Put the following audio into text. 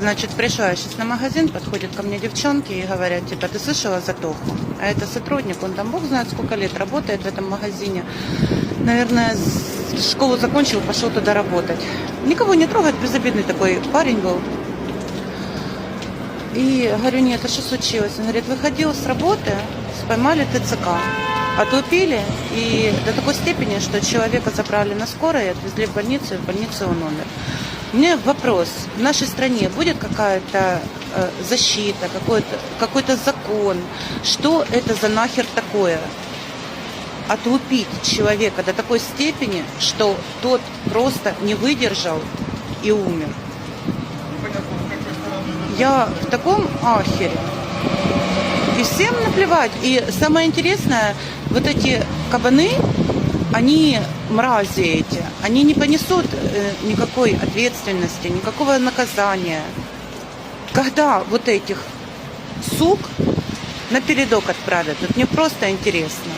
Значит, пришла я сейчас на магазин, подходят ко мне девчонки и говорят, типа, ты слышала за Тоху? А это сотрудник, он там, бог знает, сколько лет работает в этом магазине. Наверное, школу закончил, пошел туда работать. Никого не трогает, безобидный такой парень был. И говорю, нет, а что случилось? Он говорит, выходил с работы, поймали ТЦК, отлупили, и до такой степени, что человека забрали на скорой, отвезли в больницу, и в больнице он умер. У меня вопрос, в нашей стране будет какая-то защита, какой-то закон, что это за нахер такое? Отлупить человека до такой степени, что тот просто не выдержал и умер. Я в таком ахере. И всем наплевать. И самое интересное, вот эти кабаны, они мрази эти, они не понесут никакой ответственности, никакого наказания. Когда вот этих сук на передок отправят, вот мне просто интересно.